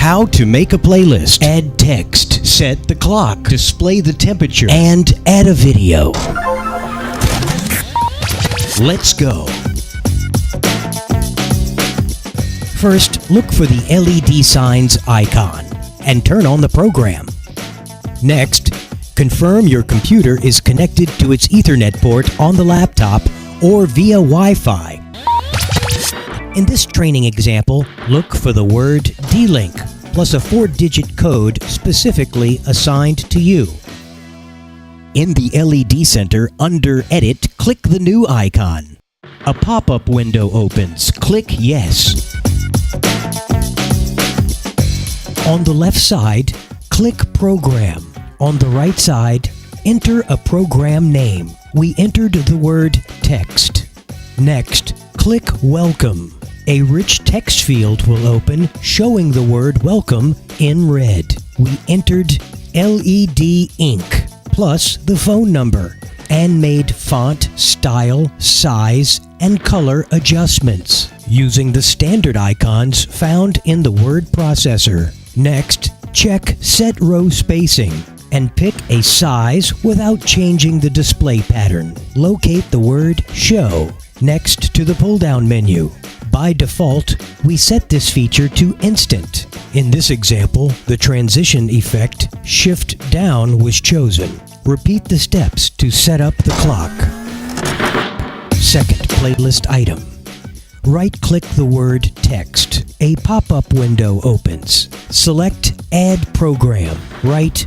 How to make a playlist. Add text, set the clock, display the temperature, and add a video. Let's go. First, look for the LED signs icon and turn on the program. Next, confirm your computer is connected to its Ethernet port on the laptop or via Wi-Fi. In this training example, look for the word D-Link plus a 4-digit code specifically assigned to you. In the LED center, under Edit, click the new icon. A pop-up window opens. Click Yes. On the left side, click Program. On the right side, enter a program name. We entered the word Text. Next, click Welcome. A rich text field will open showing the word Welcome in red. We entered LED ink plus the phone number and made font, style, size, and color adjustments using the standard icons found in the word processor. Next, check Set Row Spacing and pick a size without changing the display pattern. Locate the word Show next to the pull-down menu. By default, we set this feature to Instant. In this example, the transition effect Shift Down was chosen. Repeat the steps to set up the clock. Second playlist item. Right-click the word Text. A pop-up window opens. Select Add Program. Write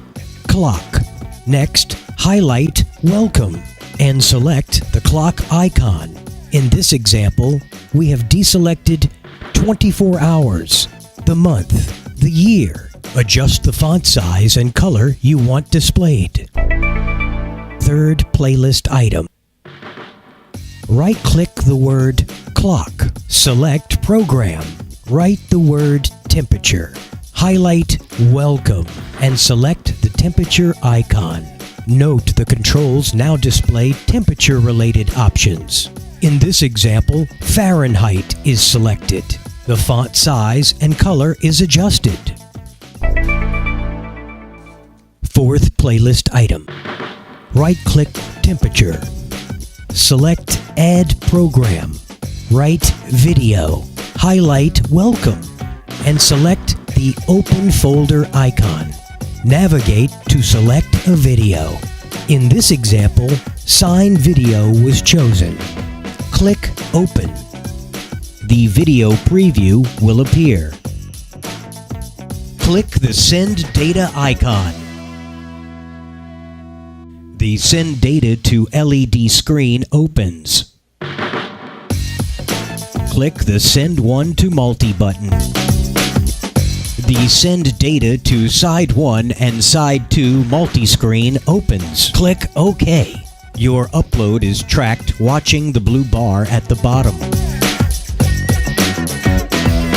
Clock. Next, highlight Welcome and select the clock icon. In this example, we have deselected 24 hours, the month, the year. Adjust the font size and color you want displayed. Third playlist item. Right-click the word Clock. Select Program. Write the word Temperature. Highlight Welcome and select the temperature icon. Note the controls now display temperature-related options. In this example, Fahrenheit is selected. The font size and color is adjusted. Fourth playlist item. Right-click Temperature. Select Add Program. Write Video. Highlight Welcome and select the Open Folder icon. Navigate to select a video. In this example, Sign Video was chosen. Click Open. The video preview will appear. Click the Send Data icon. The Send Data to LED screen opens. Click the Send One to Multi button. The Send Data to Side 1 and Side 2 multi-screen opens. Click OK. Your upload is tracked watching the blue bar at the bottom.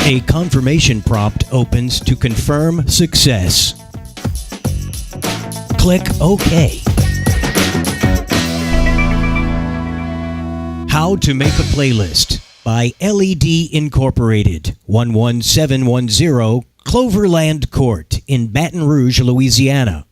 A confirmation prompt opens to confirm success. Click OK. How to make a playlist by LED Incorporated, 11710 Cloverland Court in Baton Rouge, Louisiana.